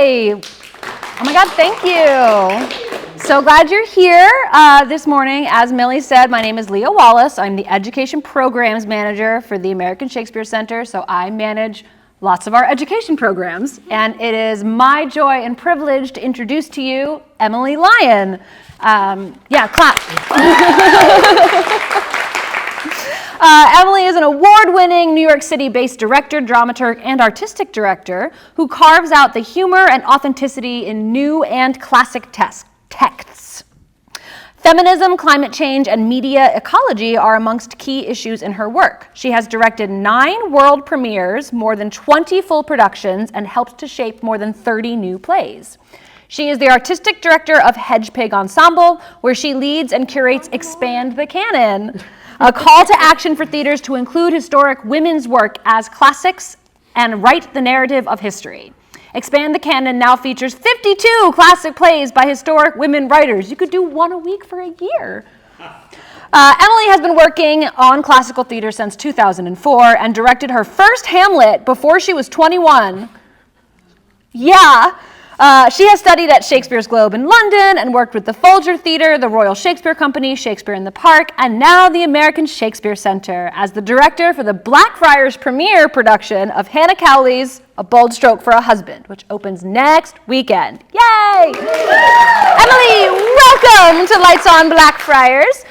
Yay! Oh my God, thank you. So glad you're here this morning. As Millie said, my name is Lia Wallace. I'm the Education Programs Manager for the American Shakespeare Center, so I manage lots of our education programs. And it is my joy and privilege to introduce to you Emily Lyon. Clap. Emily is an award-winning New York City-based director, dramaturg, and artistic director who carves out the humor and authenticity in new and classic texts. Feminism, climate change, and media ecology are amongst key issues in her work. She has directed 9 world premieres, more than 20 full productions, and helped to shape more than 30 new plays. She is the artistic director of Hedge Pig Ensemble, where she leads and curates Expand the Canon, a call to action for theaters to include historic women's work as classics and write the narrative of history. Expand the Canon now features 52 classic plays by historic women writers. You could do one a week for a year. Emily has been working on classical theater since 2004 and directed her first Hamlet before she was 21. Yeah. She has studied at Shakespeare's Globe in London and worked with the Folger Theatre, the Royal Shakespeare Company, Shakespeare in the Park, and now the American Shakespeare Center as the director for the Blackfriars premiere production of Hannah Cowley's A Bold Stroke for a Husband, which opens next weekend. Yay! Emily, welcome to Lights On Blackfriars.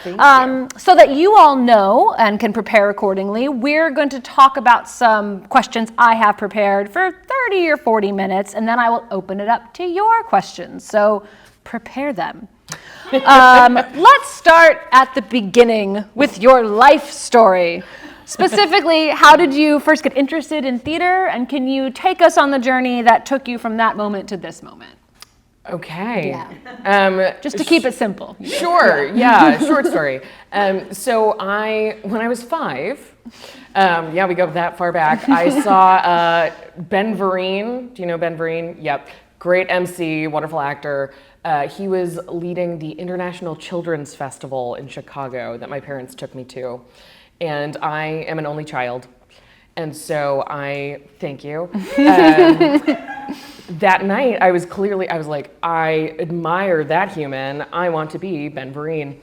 So that you all know and can prepare accordingly, we're going to talk about some questions I have prepared for 30 or 40 minutes, and then I will open it up to your questions. So prepare them. Let's start at the beginning with your life story. Specifically, how did you first get interested in theater, and can you take us on the journey that took you from that moment to this moment? Okay. Yeah. Just to keep it simple. Sure, yeah, short story. So when I was 5, we go that far back, I saw Ben Vereen. Do you know Ben Vereen? Yep. Great MC, wonderful actor. He was leading the International Children's Festival in Chicago that my parents took me to. And I am an only child. And so thank you. That night, I was like, I admire that human. I want to be Ben Vereen.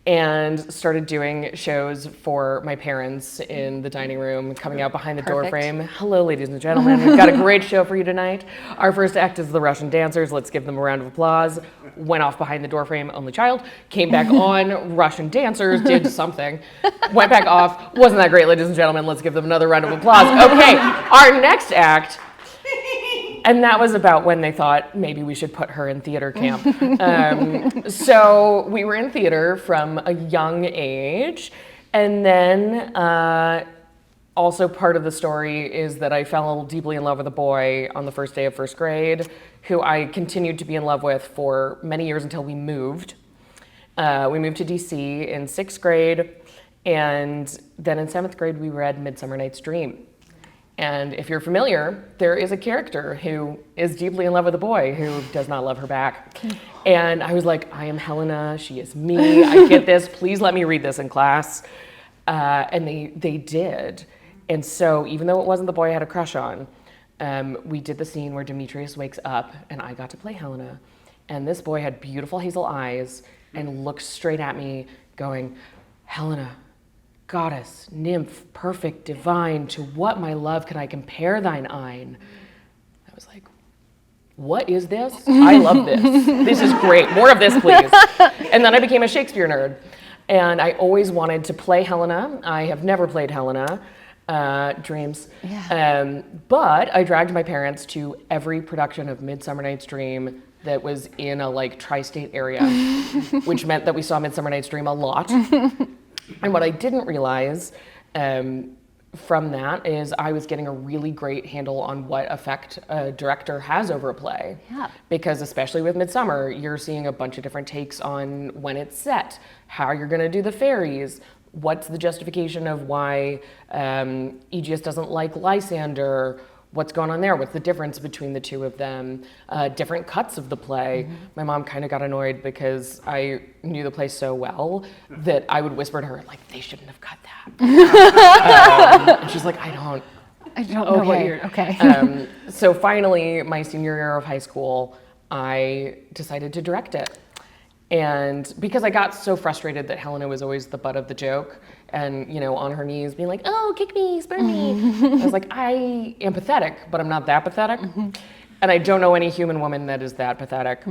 And started doing shows for my parents in the dining room, coming out behind the door frame. Hello, ladies and gentlemen. We've got a great show for you tonight. Our first act is the Russian Dancers. Let's give them a round of applause. Went off behind the door frame, only child. Came back on, Russian Dancers, did something. Went back off. Wasn't that great, ladies and gentlemen? Let's give them another round of applause. Okay, our next act. And that was about when they thought maybe we should put her in theater camp. So we were in theater from a young age. And then also part of the story is that I fell deeply in love with a boy on the first day of first grade, who I continued to be in love with for many years until we moved. We moved to DC in 6th grade. And then in 7th grade, we read Midsummer Night's Dream. And if you're familiar, there is a character who is deeply in love with a boy who does not love her back. And I was like, I am Helena, she is me, I get this, please let me read this in class. And they did. And so even though it wasn't the boy I had a crush on, we did the scene where Demetrius wakes up and I got to play Helena. And this boy had beautiful hazel eyes and looked straight at me going, Helena, goddess, nymph, perfect, divine, to what, my love, can I compare thine eyne? I was like, what is this? I love this. This is great. More of this, please. And then I became a Shakespeare nerd. And I always wanted to play Helena. I have never played Helena. Dreams. Yeah. But I dragged my parents to every production of Midsummer Night's Dream that was in a tri-state area, which meant that we saw Midsummer Night's Dream a lot. And what I didn't realize from that is I was getting a really great handle on what effect a director has over a play. Yeah. Because especially with Midsummer, you're seeing a bunch of different takes on when it's set, how you're going to do the fairies, what's the justification of why Aegeus doesn't like Lysander, what's going on there, what's the difference between the two of them, different cuts of the play. Mm-hmm. My mom kind of got annoyed because I knew the play so well that I would whisper to her, they shouldn't have cut that. And she's like, I don't know what you're, okay. So finally, my senior year of high school, I decided to direct it. And because I got so frustrated that Helena was always the butt of the joke and, you know, on her knees being like, oh, kick me, spurn me. I was like, I am pathetic, but I'm not that pathetic. And I don't know any human woman that is that pathetic.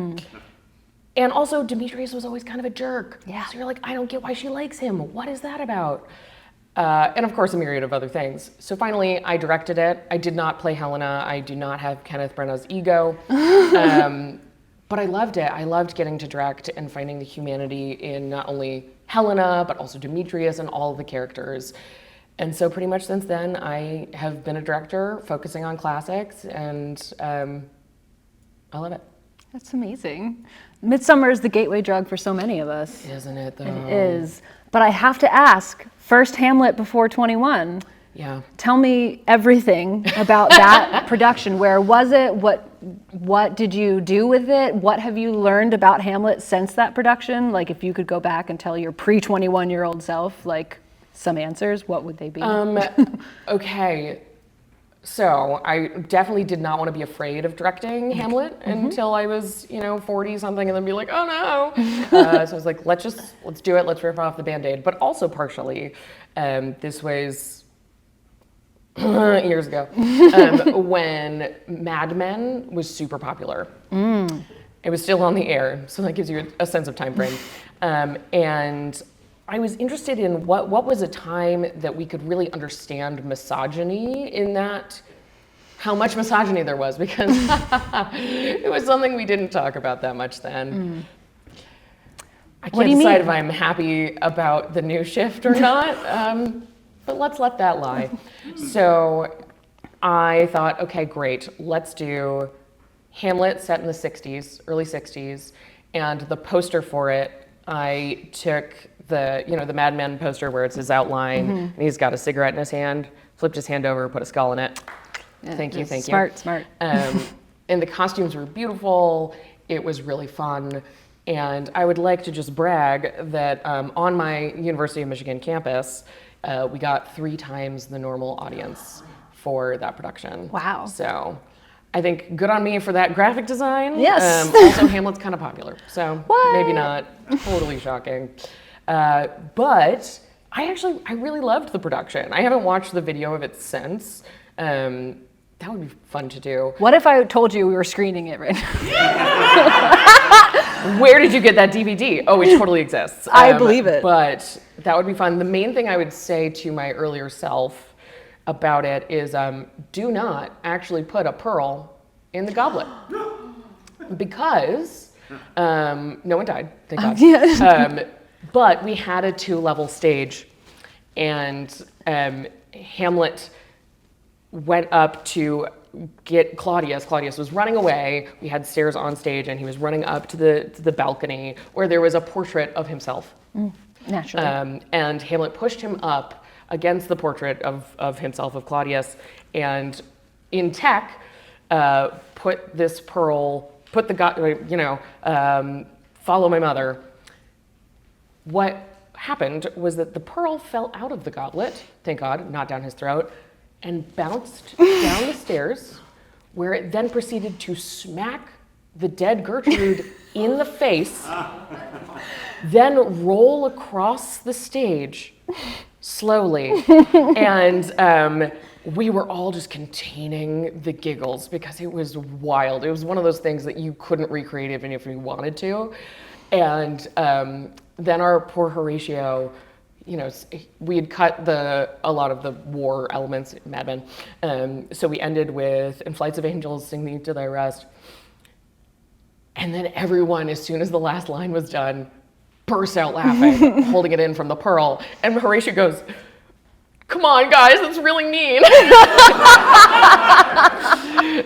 And also, Demetrius was always kind of a jerk. Yeah. So you're like, I don't get why she likes him. What is that about? And of course, a myriad of other things. So finally, I directed it. I did not play Helena. I do not have Kenneth Branagh's ego. But I loved it. I loved getting to direct and finding the humanity in not only Helena, but also Demetrius and all of the characters. And so pretty much since then, I have been a director focusing on classics, and I love it. That's amazing. Midsummer is the gateway drug for so many of us. Isn't it, though? It is. But I have to ask, first Hamlet before 21. Yeah. Tell me everything about that production. Where was it? What did you do with it? What have you learned about Hamlet since that production? Like, if you could go back and tell your pre-21-year-old self, like, some answers, what would they be? Okay. So I definitely did not want to be afraid of directing Hamlet until I was, 40 something, and then be like, oh no. So I was like, let's do it. Let's rip off the Band-Aid. But also partially, this was years ago, when Mad Men was super popular. It was still on the air, so that gives you a sense of time frame. And I was interested in what was a time that we could really understand misogyny in that, how much misogyny there was, because it was something we didn't talk about that much then. I can't decide if I'm happy about the new shift or not, but let's let that lie. So I thought, okay, great, let's do Hamlet set in the 60s, early 60s, and the poster for it, I took the Mad Men poster where it's his outline, and he's got a cigarette in his hand, flipped his hand over, put a skull in it. Yeah, thank you. Smart. And the costumes were beautiful. It was really fun. And I would like to just brag that on my University of Michigan campus, we got 3 times the normal audience for that production. Wow. So I think good on me for that graphic design. Yes. Also, Hamlet's kind of popular, so maybe not totally shocking. But I really loved the production. I haven't watched the video of it since. That would be fun to do. What if I told you we were screening it right now? Where did you get that DVD? Oh, it totally exists. I believe it. But that would be fun. The main thing I would say to my earlier self about it is do not actually put a pearl in the goblet. Because no one died, thank God. Yeah. But we had a 2-level stage, and Hamlet went up to get Claudius. Claudius was running away. We had stairs on stage, and he was running up to the balcony where there was a portrait of himself. Naturally. And Hamlet pushed him up against the portrait of himself, of Claudius, and in tech, put this pearl, follow my mother. What happened was that the pearl fell out of the goblet, thank God, not down his throat, and bounced down the stairs, where it then proceeded to smack the dead Gertrude in the face, then roll across the stage slowly. And we were all just containing the giggles because it was wild. It was one of those things that you couldn't recreate even if you wanted to. And then our poor Horatio, we had cut a lot of the war elements, Mad Men. So we ended with "In Flights of Angels, Sing Thee to Thy Rest." And then everyone, as soon as the last line was done, burst out laughing, holding it in from the pearl. And Horatio goes, "Come on, guys, that's really mean."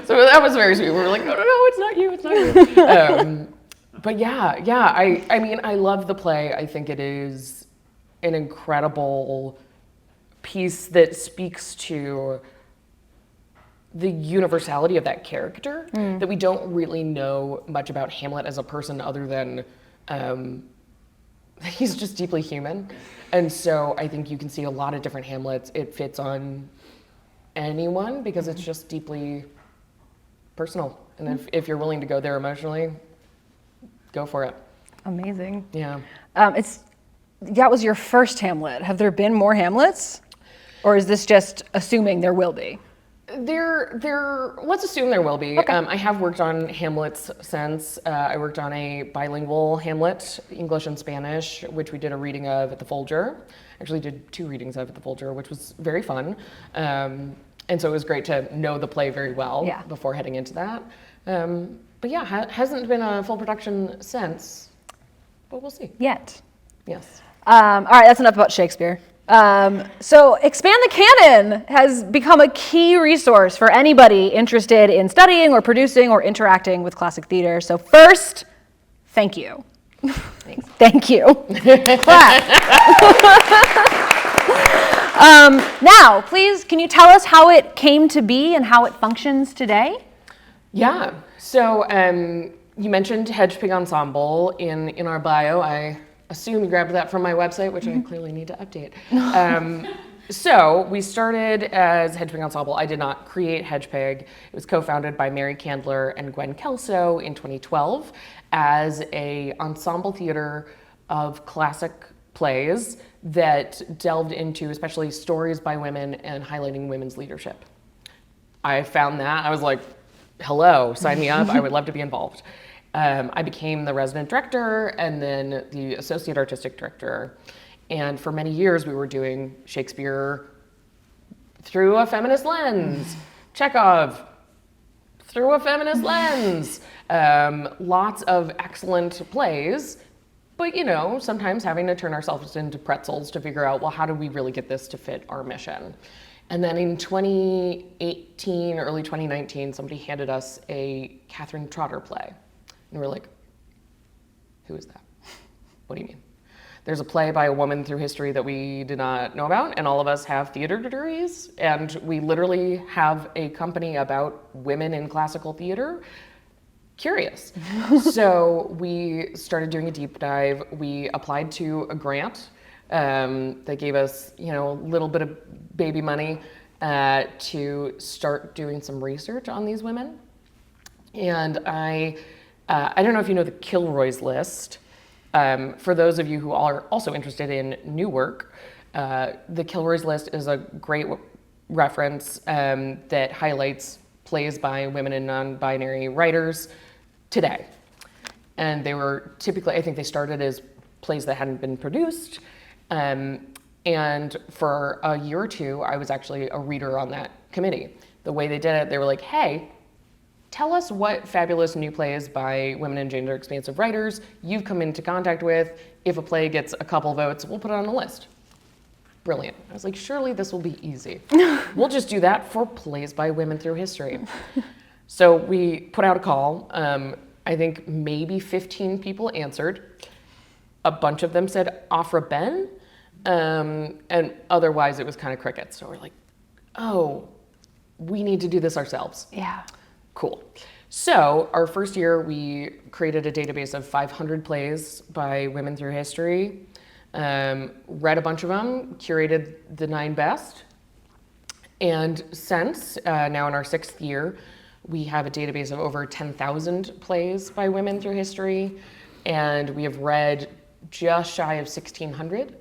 So that was very sweet. We were like, no, it's not you, it's not you. But yeah, I mean, I love the play. I think it is an incredible piece that speaks to the universality of that character, that we don't really know much about Hamlet as a person other than he's just deeply human. And so I think you can see a lot of different Hamlets. It fits on anyone because it's just deeply personal. And if you're willing to go there emotionally, go for it. Amazing. Yeah. That was your first Hamlet. Have there been more Hamlets? Or is this just assuming there will be? Let's assume there will be. Okay. I have worked on Hamlets since. I worked on a bilingual Hamlet, English and Spanish, which we did a reading of at the Folger. Actually did 2 readings of at the Folger, which was very fun. And so it was great to know the play very well before heading into that. But yeah, hasn't been a full production since, but we'll see. Yet. Yes. All right, that's enough about Shakespeare. So Expand the Canon has become a key resource for anybody interested in studying or producing or interacting with classic theater. So first, thank you. Thanks. Thank you. Clap. Now, please, can you tell us how it came to be and how it functions today? Yeah. So you mentioned Hedge Pig Ensemble in our bio. I assume you grabbed that from my website, which I clearly need to update. So we started as Hedge Pig Ensemble. I did not create Hedge Pig. It was co-founded by Mary Candler and Gwen Kelso in 2012 as a ensemble theater of classic plays that delved into especially stories by women and highlighting women's leadership. I found that. I was like, hello, sign me up. I would love to be involved. I became the resident director and then the associate artistic director. And for many years, we were doing Shakespeare through a feminist lens, Chekhov through a feminist lens, lots of excellent plays, but sometimes having to turn ourselves into pretzels to figure out, well, how do we really get this to fit our mission? And then in 2018, early 2019, somebody handed us a Catherine Trotter play. And we're like, who is that? What do you mean? There's a play by a woman through history that we did not know about, and all of us have theater degrees, and we literally have a company about women in classical theater. Curious. So we started doing a deep dive. We applied to a grant that gave us, a little bit of baby money to start doing some research on these women. And I don't know if you know the Kilroy's list. For those of you who are also interested in new work, the Kilroy's list is a great reference that highlights plays by women and non-binary writers today. And they were typically, I think they started as plays that hadn't been produced. And for a year or two, I was actually a reader on that committee. The way they did it, they were like, hey, tell us what fabulous new plays by women and gender expansive writers you've come into contact with. If a play gets a couple votes, we'll put it on the list. Brilliant. I was like, surely this will be easy. We'll just do that for plays by women through history. So we put out a call. I think maybe 15 people answered. A bunch of them said Afra Ben, and otherwise it was kind of crickets. So we're like, oh, we need to do this ourselves. Yeah. Cool. So our first year, we created a database of 500 plays by women through history, read a bunch of them, curated the 9 best. And since, now in our 6th year, we have a database of over 10,000 plays by women through history, and we have read just shy of 1,600.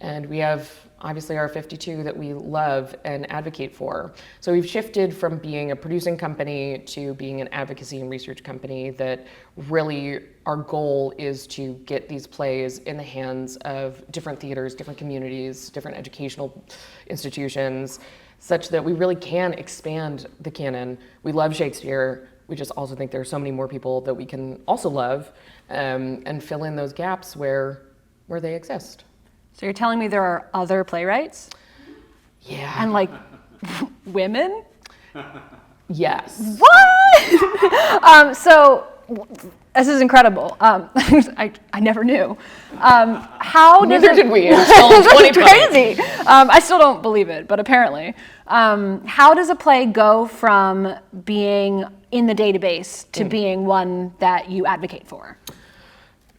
And we have obviously our 52 that we love and advocate for. So we've shifted from being a producing company to being an advocacy and research company that really our goal is to get these plays in the hands of different theaters, different communities, different educational institutions, such that we really can expand the canon. We love Shakespeare. We just also think there are so many more people that we can also love and fill in those gaps where they exist. So you're telling me there are other playwrights? Yeah. And like women? Yes. What? So this is incredible. I never knew. How does Neither did we until 2020. It's crazy. I still don't believe it, but apparently. How does a play go from being in the database to being one that you advocate for?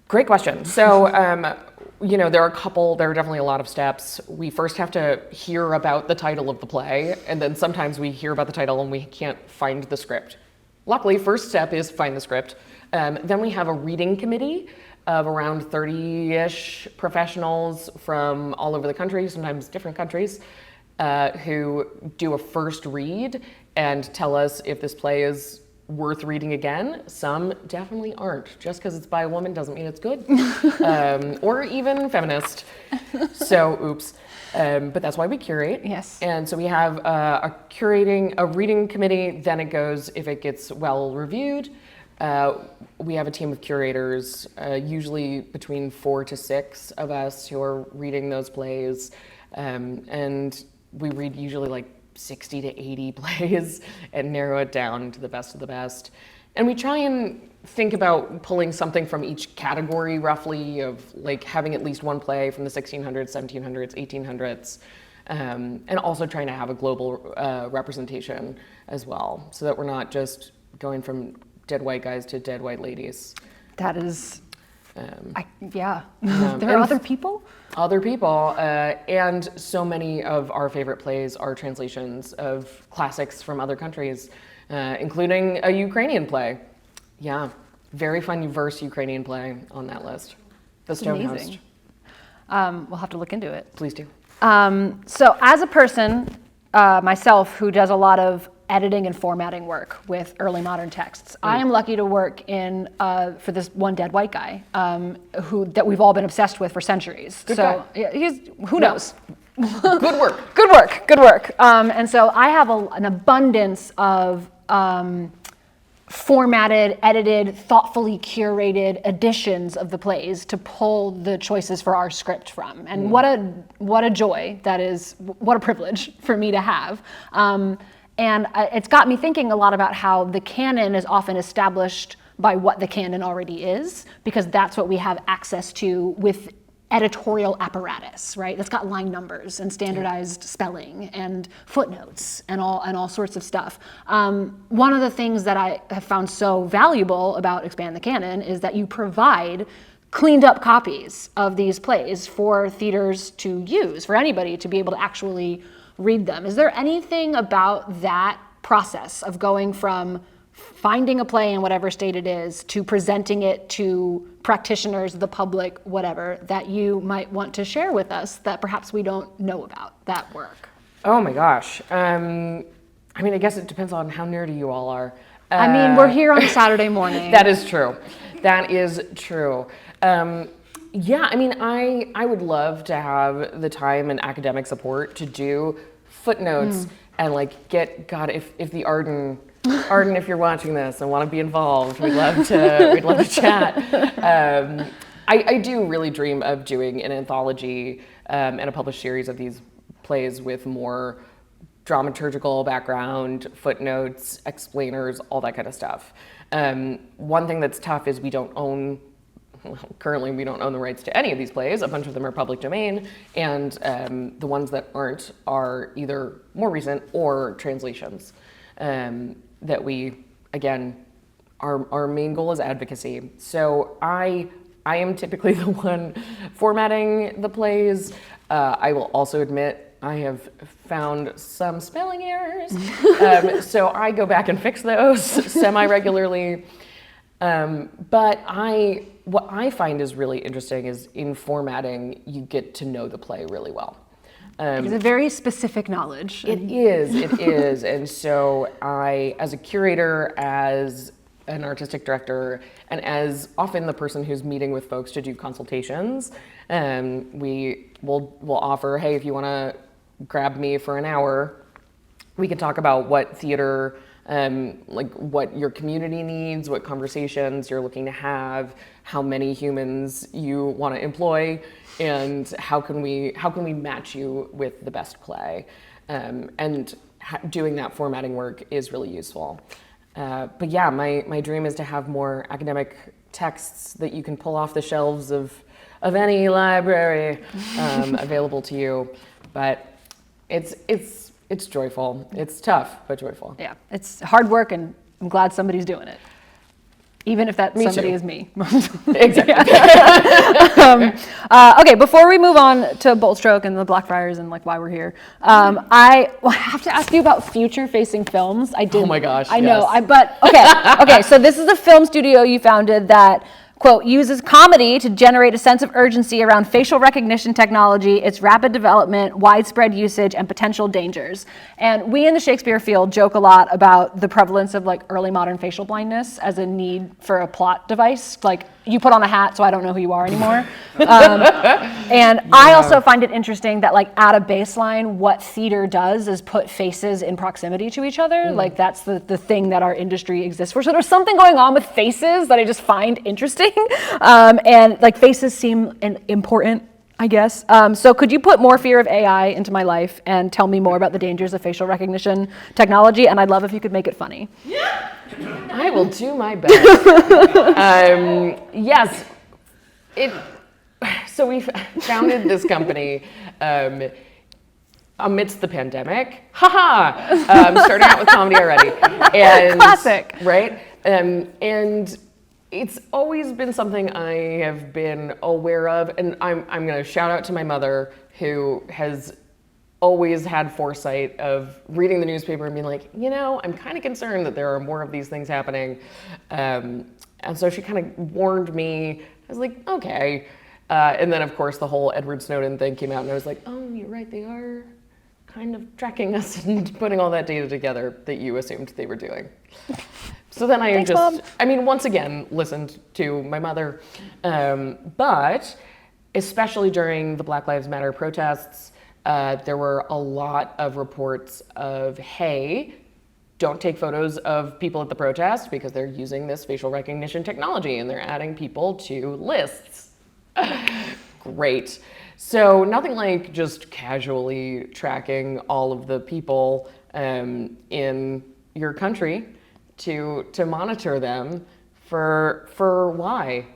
Great question. So there are definitely a lot of steps. We first have to hear about the title of the play, and then sometimes we hear about the title and we can't find the script. Luckily, first step is find the script. Then we have a reading committee of around 30-ish professionals from all over the country, sometimes different countries, who do a first read and tell us if this play is worth reading again. Some definitely aren't. Just because it's by a woman doesn't mean it's good, or even feminist. So, oops. But that's why we curate. Yes. And so we have a reading committee. Then it goes, if it gets well reviewed, we have a team of curators, usually between 4 to 6 of us who are reading those plays, and we read usually like 60 to 80 plays and narrow it down to the best of the best. And we try and think about pulling something from each category roughly, of like having at least one play from the 1600s, 1700s, 1800s, and also trying to have a global representation as well, so that we're not just going from dead white guys to dead white ladies. That is, yeah. There are other people? Other people, and so many of our favorite plays are translations of classics from other countries, including a Ukrainian play. Yeah, very fun verse Ukrainian play on that list. The Stonehouse. We'll have to look into it. Please do. So as a person, myself, who does a lot of editing and formatting work with early modern texts, I am lucky to work in for this one dead white guy that we've all been obsessed with for centuries. Good so guy. Who knows? Good work. Good work. And so I have an abundance of formatted, edited, thoughtfully curated editions of the plays to pull the choices for our script from. And what a joy that is, what a privilege for me to have. And it's got me thinking a lot about how the canon is often established by what the canon already is, because that's what we have access to with editorial apparatus, right? That's got line numbers and standardized spelling and footnotes and all sorts of stuff. One of the things that I have found so valuable about Expand the Canon is that you provide cleaned up copies of these plays for theaters to use, for anybody to be able to actually read them. Is there anything about that process of going from finding a play in whatever state it is to presenting it to practitioners, the public, whatever, that you might want to share with us that perhaps we don't know about that work? Oh my gosh. I mean, I guess it depends on how nerdy you all are. I mean, we're here on a Saturday morning. That is true. That is true. Yeah, I mean, I would love to have the time and academic support to do footnotes and like God, if the Arden, if you're watching this and want to be involved, we'd love to chat. I do really dream of doing an anthology and a published series of these plays with more dramaturgical background, footnotes, explainers, all that kind of stuff. One thing that's tough is currently we don't own the rights to any of these plays. A bunch of them are public domain, and the ones that aren't are either more recent or translations. That we, again, our main goal is advocacy. So I am typically the one formatting the plays. I will also admit I have found some spelling errors. So I go back and fix those semi-regularly. But what I find is really interesting is in formatting, you get to know the play really well. It's a very specific knowledge. It is. And so I, as a curator, as an artistic director, and as often the person who's meeting with folks to do consultations, we will offer, hey, if you want to grab me for an hour, we can talk about what theater, like what your community needs, what conversations you're looking to have, how many humans you want to employ, and how can we match you with the best play. And doing that formatting work is really useful. But yeah, my dream is to have more academic texts that you can pull off the shelves of any library available to you. But it's joyful. It's tough, but joyful. Yeah, it's hard work, and I'm glad somebody's doing it. Even if that somebody too. is me. Exactly. Okay, before we move on to Bold Stroke and the Blackfriars and like why we're here, I have to ask you about future-facing films. I did. Oh my gosh, I know. yes. But okay. So this is a film studio you founded that, quote, uses comedy to generate a sense of urgency around facial recognition technology, its rapid development, widespread usage, and potential dangers. And we in the Shakespeare field joke a lot about the prevalence of like early modern facial blindness as a need for a plot device. Like, you put on a hat so I don't know who you are anymore. And I also find it interesting that like at a baseline, what theater does is put faces in proximity to each other. Like that's the thing that our industry exists for. So there's something going on with faces that I just find interesting. And like faces seem important, I guess. So could you put more fear of AI into my life and tell me more about the dangers of facial recognition technology? And I'd love if you could make it funny. I will do my best. Yes. So we founded this company amidst the pandemic. Starting out with comedy already. And, classic. Right? And it's always been something I have been aware of. And I'm going to shout out to my mother, who has always had foresight of reading the newspaper and being like, I'm kind of concerned that there are more of these things happening. And so she kind of warned me. I was like, okay. And then, of course, the whole Edward Snowden thing came out, and I was like, oh, you're right, they are kind of tracking us and putting all that data together that you assumed they were doing. So then I Thanks, Mom. once again, listened to my mother. But especially during the Black Lives Matter protests, there were a lot of reports of, hey, don't take photos of people at the protest because they're using this facial recognition technology and they're adding people to lists. Great. So nothing like just casually tracking all of the people in your country to monitor them for why.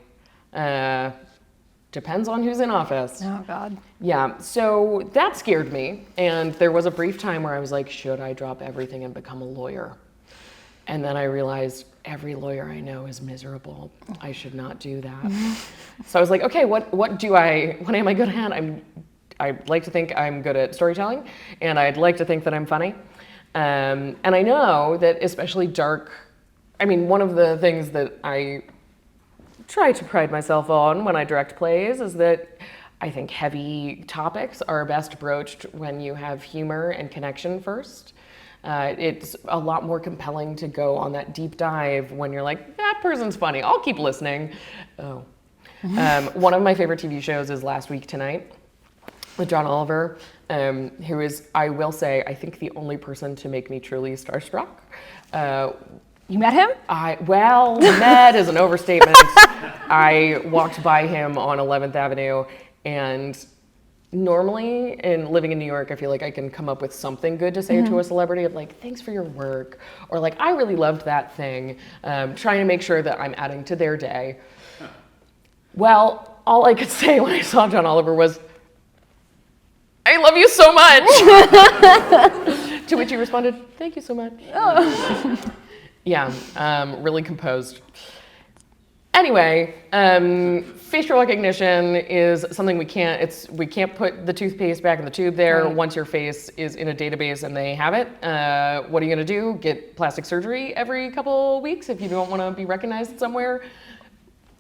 Depends on who's in office. Oh, God. Yeah, so that scared me. And there was a brief time where I was like, should I drop everything and become a lawyer? And then I realized every lawyer I know is miserable. I should not do that. So I was like, okay, what am I good at? I like to think I'm good at storytelling, and I'd like to think that I'm funny. And I know that especially one of the things that I try to pride myself on when I direct plays is that I think heavy topics are best broached when you have humor and connection first. It's a lot more compelling to go on that deep dive when you're like, that person's funny, I'll keep listening. Oh. One of my favorite TV shows is Last Week Tonight with John Oliver, who is, I will say, I think the only person to make me truly starstruck. You met him? Met is an overstatement. I walked by him on 11th Avenue, and normally in living in New York, I feel like I can come up with something good to say to a celebrity of like, thanks for your work, or like, I really loved that thing, trying to make sure that I'm adding to their day. Well, all I could say when I saw John Oliver was, I love you so much. To which he responded, thank you so much. Oh. Yeah, really composed. Anyway, facial recognition is something we can't put the toothpaste back in the tube there once your face is in a database and they have it. What are you gonna do? Get plastic surgery every couple weeks if you don't wanna be recognized somewhere?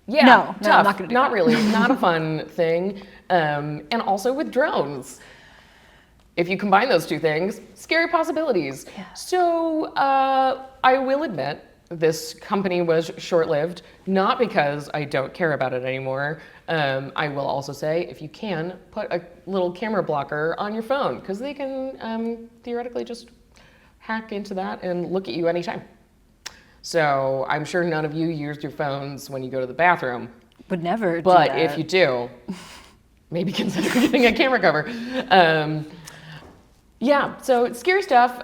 Yeah, no, tough. I'm not gonna do Not that. really, not a fun thing. And also with drones. If you combine those two things, scary possibilities. Yeah. So I will admit, this company was short-lived, not because I don't care about it anymore. I will also say, if you can, put a little camera blocker on your phone, because they can theoretically just hack into that and look at you anytime. So I'm sure none of you used your phones when you go to the bathroom. Would never do But that. if you do, maybe consider getting a camera cover. Yeah, so it's scary stuff.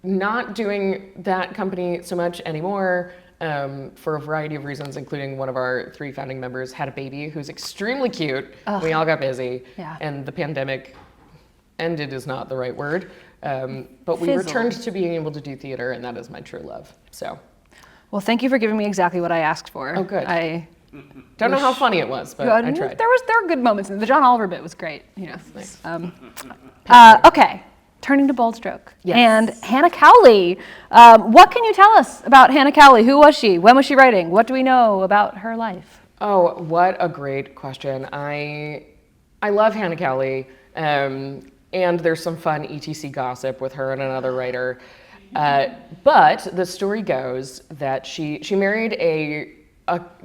Not doing that company so much anymore for a variety of reasons, including one of our 3 founding members had a baby who's extremely cute. Ugh. We all got busy, and the pandemic ended is not the right word, but we returned to being able to do theater, and that is my true love. So, Well, thank you for giving me exactly what I asked for. Oh, good. I don't know how funny it was, but I tried. There were good moments. The John Oliver bit was great. Nice. Okay, turning to Bold Stroke. Yes. And Hannah Cowley. What can you tell us about Hannah Cowley? Who was she? When was she writing? What do we know about her life? Oh, what a great question. I love Hannah Cowley, and there's some fun ETC gossip with her and another writer. But the story goes that she married a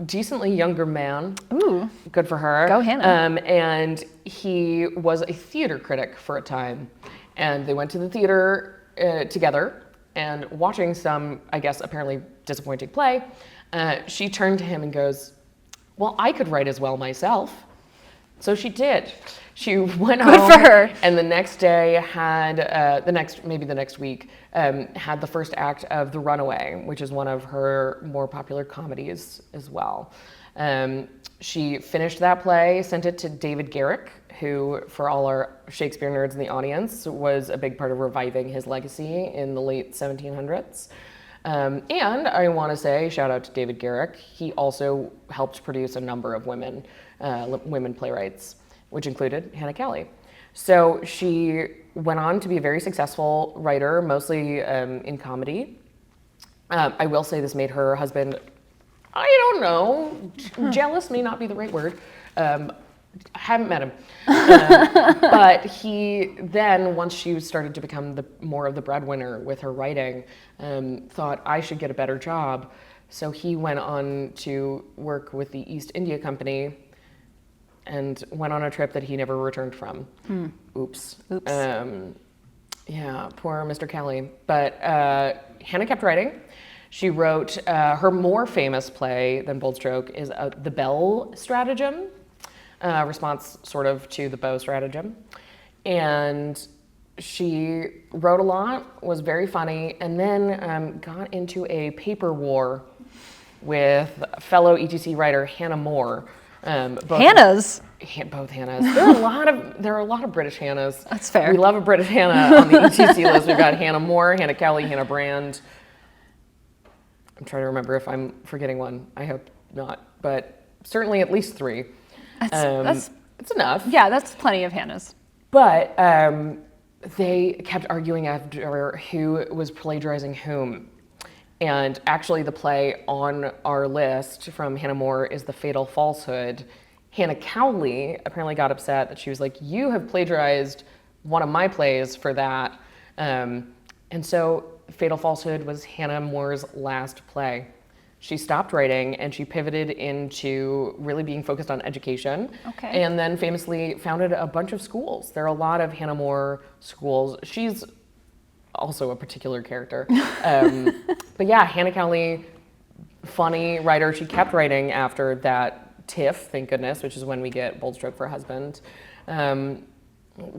decently younger man. Ooh. Good for her. Go Hannah. And he was a theater critic for a time. And they went to the theater together, and watching some, I guess, apparently disappointing play, she turned to him and goes, well, I could write as well myself. So she did. She went home. Good for her. And the next day had, the next week, had the first act of The Runaway, which is one of her more popular comedies as well. She finished that play, sent it to David Garrick, who, for all our Shakespeare nerds in the audience, was a big part of reviving his legacy in the late 1700s. And I want to say, shout out to David Garrick. He also helped produce a number of women playwrights, which included Hannah Cowley. So she went on to be a very successful writer, mostly in comedy. I will say this made her husband, I don't know, jealous may not be the right word. I haven't met him. But he then, once she started to become more of the breadwinner with her writing, thought I should get a better job. So he went on to work with the East India Company and went on a trip that he never returned from. Oops. Yeah, poor Mr. Cowley. But Hannah kept writing. She wrote her more famous play than Bold Stroke is The Bell Stratagem, response sort of to the bow stratagem. And she wrote a lot, was very funny, and then got into a paper war with fellow ETC writer Hannah Moore. Hannahs? Both Hannahs. There are a lot of British Hannahs. That's fair. We love a British Hannah on the ETC list. We've got Hannah Moore, Hannah Cowley, Hannah Brand. I'm trying to remember if I'm forgetting one. I hope not, but certainly at least 3. It's enough. Yeah, that's plenty of Hannahs. But they kept arguing after who was plagiarizing whom. And actually the play on our list from Hannah Moore is The Fatal Falsehood. Hannah Cowley apparently got upset that she was like, you have plagiarized one of my plays for that. And so Fatal Falsehood was Hannah Moore's last play. She stopped writing and she pivoted into really being focused on education. Okay. And then famously founded a bunch of schools. There are a lot of Hannah Moore schools. She's also a particular character. But yeah, Hannah Cowley, funny writer. She kept writing after that TIFF, thank goodness, which is when we get Bold Stroke for Husband. But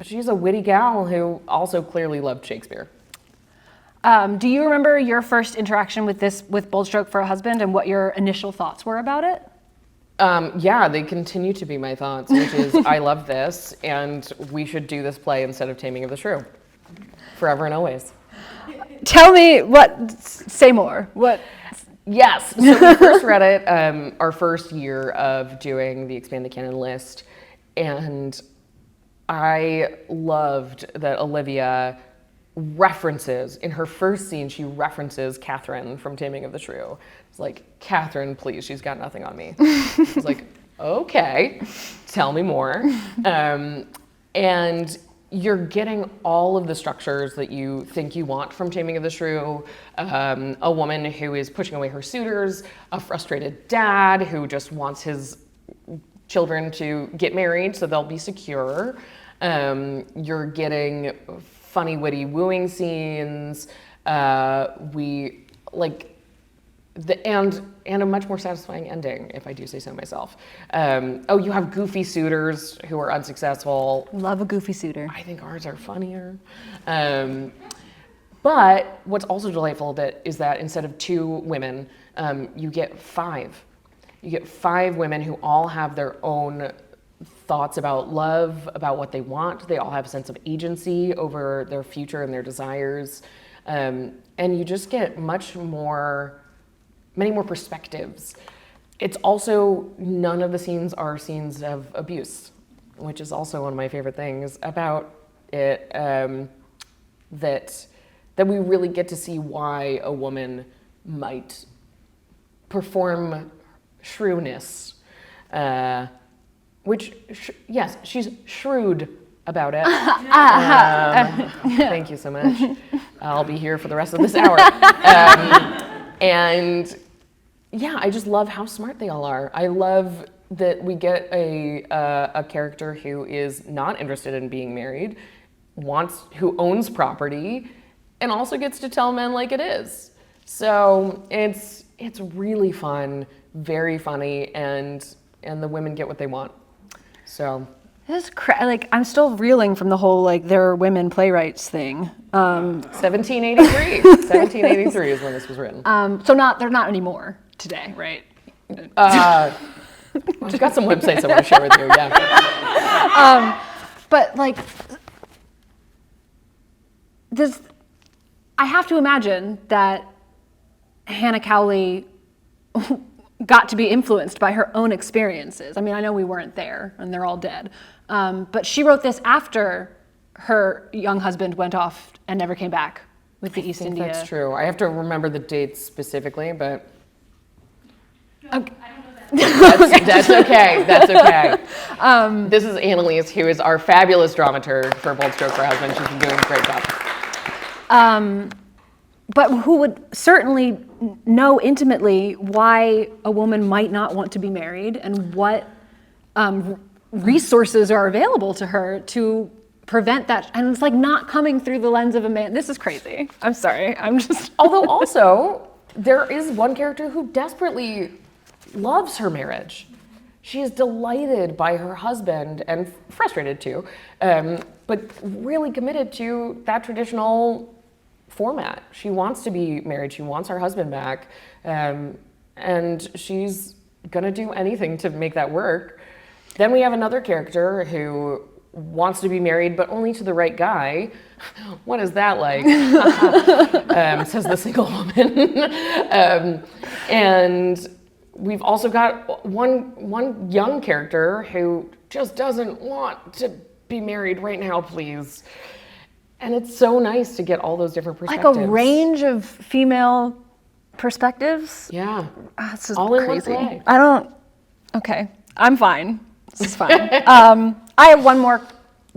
she's a witty gal who also clearly loved Shakespeare. Do you remember your first interaction with Bold Stroke for a Husband and what your initial thoughts were about it? Yeah, they continue to be my thoughts, which is I love this and we should do this play instead of Taming of the Shrew. Forever and always. Tell me say more. What? Yes, so we first read it our first year of doing the Expand the Canon list, and I loved that Olivia references, in her first scene, she references Catherine from Taming of the Shrew. It's like, Catherine, please, she's got nothing on me. I was like, okay, tell me more. And you're getting all of the structures that you think you want from Taming of the Shrew. A woman who is pushing away her suitors, a frustrated dad who just wants his children to get married so they'll be secure. You're getting funny, witty wooing scenes. And a much more satisfying ending, if I do say so myself. You have goofy suitors who are unsuccessful. Love a goofy suitor. I think ours are funnier. But what's also delightful is that instead of 2 women, you get 5. You get 5 women who all have their own thoughts about love, about what they want. They all have a sense of agency over their future and their desires. And you just get much more many more perspectives. It's also, none of the scenes are scenes of abuse, which is also one of my favorite things about it, that we really get to see why a woman might perform shrewdness, which, yes, she's shrewd about it. Thank you so much. I'll be here for the rest of this hour. And yeah, I just love how smart they all are. I love that we get a character who is not interested in being married, who owns property, and also gets to tell men like it is. So it's really fun, very funny, and the women get what they want. So this is like, I'm still reeling from the whole like there are women playwrights thing. 1783. 1783 is when this was written. So they're not anymore today, right? I've got some websites I want to share with you. Yeah. But like this, I have to imagine that Hannah Cowley got to be influenced by her own experiences. I mean, I know we weren't there and they're all dead. But she wrote this after her young husband went off and never came back with the East India. That's true. I have to remember the dates specifically, but okay. That's okay. That's okay. This is Annalise, who is our fabulous dramaturg for Bold Stroke for Husband. She's been doing a great job. But who would certainly know intimately why a woman might not want to be married and what resources are available to her to prevent that. And it's like not coming through the lens of a man. This is crazy. I'm sorry. I'm just. Although also, there is one character who desperately loves her marriage. She is delighted by her husband and frustrated too, but really committed to that traditional format. She wants to be married. She wants her husband back, and she's gonna do anything to make that work. Then we have another character who wants to be married, but only to the right guy. What is that like? Says the single woman. And we've also got one young character who just doesn't want to be married right now, please. And it's so nice to get all those different perspectives. Like a range of female perspectives? Yeah. This is all crazy. in one play. Okay, I'm fine. This is fine. I have one more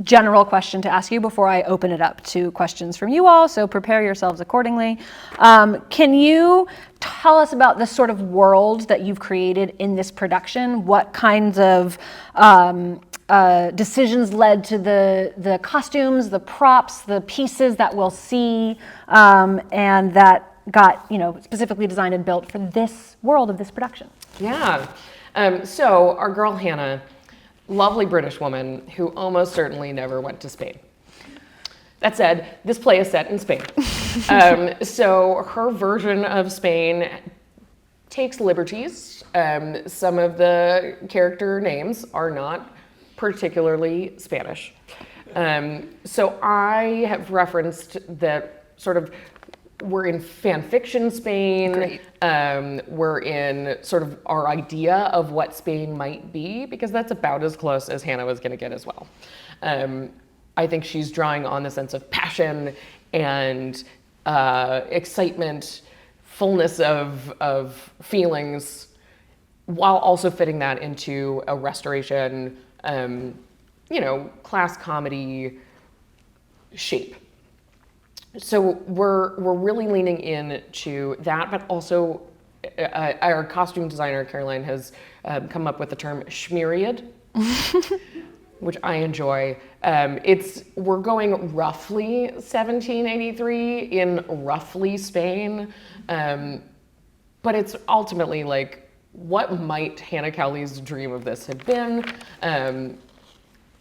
general question to ask you before I open it up to questions from you all, so prepare yourselves accordingly. Can you tell us about the sort of world that you've created in this production? What kinds of decisions led to the costumes, the props, the pieces that we'll see, and that got specifically designed and built for this world of this production? Yeah. So our girl Hannah, lovely British woman who almost certainly never went to Spain. That said, this play is set in Spain. So her version of Spain takes liberties. Some of the character names are not particularly Spanish. So I have referenced that sort of we're in fanfiction Spain. Great. We're in sort of our idea of what Spain might be, because that's about as close as Hannah was going to get as well. I think she's drawing on the sense of passion and excitement, fullness of feelings, while also fitting that into a restoration, class comedy shape. So we're really leaning into that, but also our costume designer, Caroline, has come up with the term Shmeriad, which I enjoy. We're going roughly 1783 in roughly Spain, but it's ultimately like, what might Hannah Cowley's dream of this have been?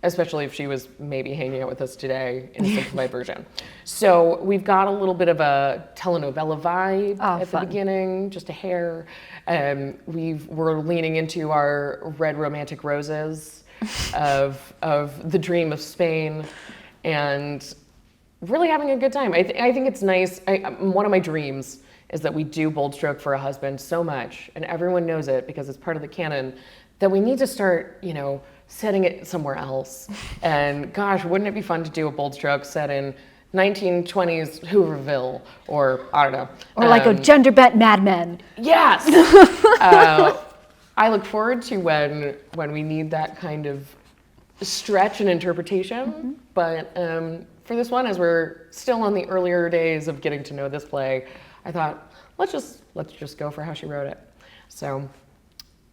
Especially if she was maybe hanging out with us today in a simplified version. So we've got a little bit of a telenovela vibe at the beginning, just a hair. We're leaning into our red romantic roses of the dream of Spain, and really having a good time. I think it's nice. One of my dreams is that we do Bold Stroke for a Husband so much, and everyone knows it because it's part of the canon, that we need to start, setting it somewhere else. And gosh, wouldn't it be fun to do a Bold Stroke set in 1920s Hooverville, or I don't know. Or like a gender bent Mad Men. Yes! I look forward to when we need that kind of stretch and interpretation, but for this one, as we're still on the earlier days of getting to know this play, I thought, let's just go for how she wrote it. So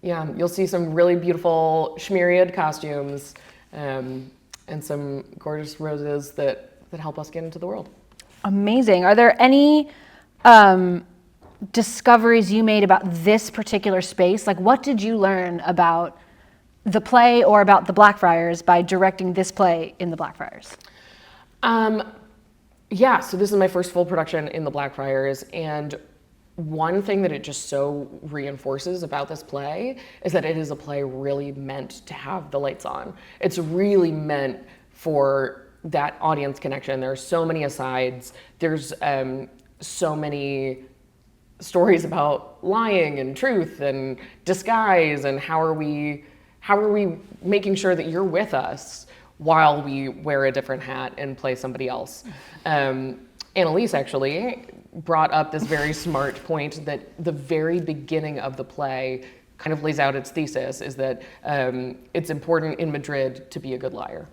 yeah, you'll see some really beautiful Shmeriad costumes and some gorgeous roses that help us get into the world. Amazing. Are there any discoveries you made about this particular space? Like, what did you learn about the play or about the Blackfriars by directing this play in the Blackfriars? Yeah, so this is my first full production in the Blackfriars, and one thing that it just so reinforces about this play is that it is a play really meant to have the lights on. It's really meant for that audience connection. There are so many asides. There's so many stories about lying and truth and disguise, and how are we making sure that you're with us while we wear a different hat and play somebody else. Annalise actually brought up this very smart point that the very beginning of the play kind of lays out its thesis, is that it's important in Madrid to be a good liar.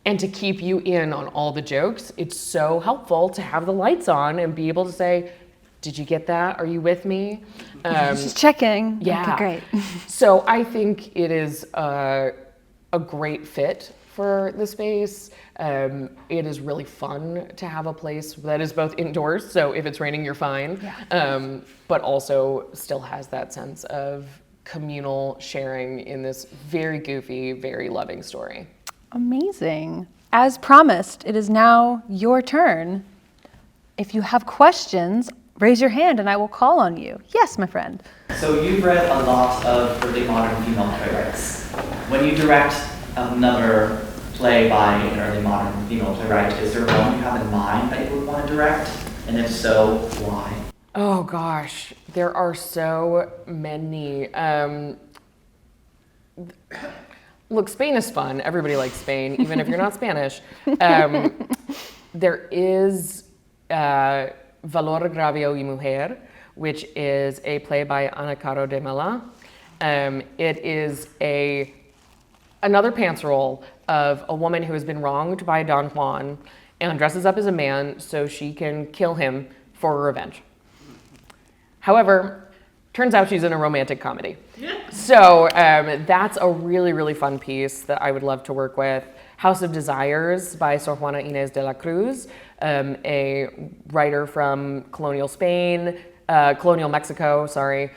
And to keep you in on all the jokes, it's so helpful to have the lights on and be able to say, did you get that? Are you with me? Just checking. Yeah. Okay, great. So I think it is a great fit for the space. It is really fun to have a place that is both indoors, so if it's raining, you're fine, but also still has that sense of communal sharing in this very goofy, very loving story. Amazing. As promised, it is now your turn. If you have questions, raise your hand and I will call on you. Yes, my friend. So you've read a lot of early modern female playwrights. When you direct another play by an early modern female playwright, is there one you have in mind that you would want to direct? And if so, why? Oh gosh, there are so many. Look, Spain is fun. Everybody likes Spain, even if you're not Spanish. There is Valor, Gravio y Mujer, which is a play by Ana Caro de Mala. It is another pants roll of a woman who has been wronged by Don Juan and dresses up as a man so she can kill him for revenge. However, turns out she's in a romantic comedy. So that's a really, really fun piece that I would love to work with. House of Desires by Sor Juana Inés de la Cruz, a writer from colonial Mexico, sorry.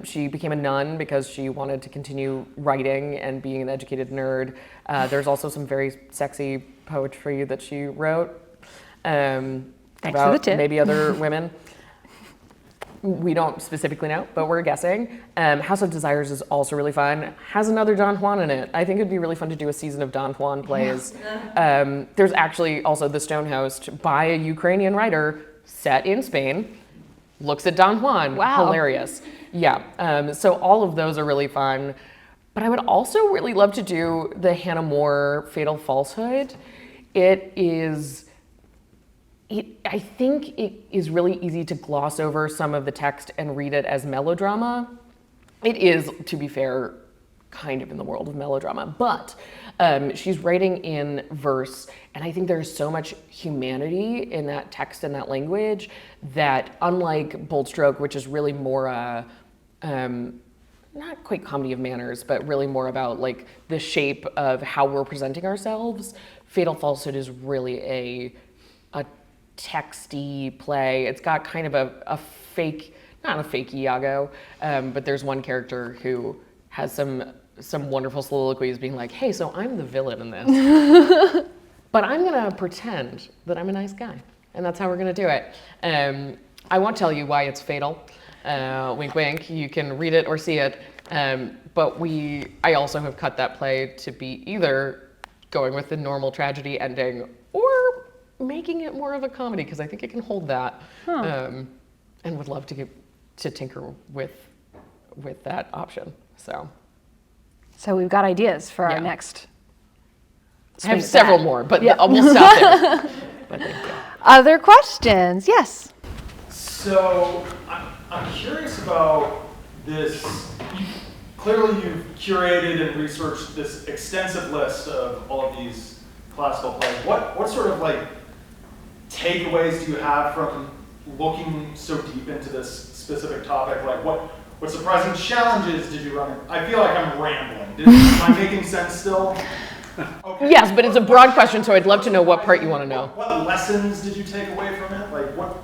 She became a nun because she wanted to continue writing and being an educated nerd. There's also some very sexy poetry that she wrote about maybe other women. We don't specifically know, but we're guessing. House of Desires is also really fun. Has another Don Juan in it. I think it'd be really fun to do a season of Don Juan plays. There's actually also The Stonehost by a Ukrainian writer set in Spain. Looks at Don Juan. Wow. Hilarious. Yeah, so all of those are really fun. But I would also really love to do the Hannah More Fatal Falsehood. I think it is really easy to gloss over some of the text and read it as melodrama. It is, to be fair, kind of in the world of melodrama, but she's writing in verse, and I think there's so much humanity in that text and that language that, unlike Bold Stroke, which is really more not quite comedy of manners, but really more about like the shape of how we're presenting ourselves, Fatal Falsehood is really a texty play. It's got kind of a fake, not a fake Iago, but there's one character who has some wonderful soliloquies being like, hey, so I'm the villain in this, but I'm gonna pretend that I'm a nice guy. And that's how we're gonna do it. I won't tell you why it's fatal. Wink, wink, you can read it or see it. But I also have cut that play to be either going with the normal tragedy ending or making it more of a comedy, because I think it can hold that. and would love to tinker with that option. So we've got ideas for our Yeah. next. I have swing several back. more, but Yeah. we'll stop there. But thank you. Other questions? Yes. So I'm curious about this. Clearly, you've curated and researched this extensive list of all of these classical plays. What sort of like takeaways do you have from looking so deep into this specific topic? Like what surprising challenges did you run into? I feel like I'm rambling. Am I making sense still? Okay. Yes, but it's a broad question, so I'd love to know what part you want to know. What lessons did you take away from it? Like what?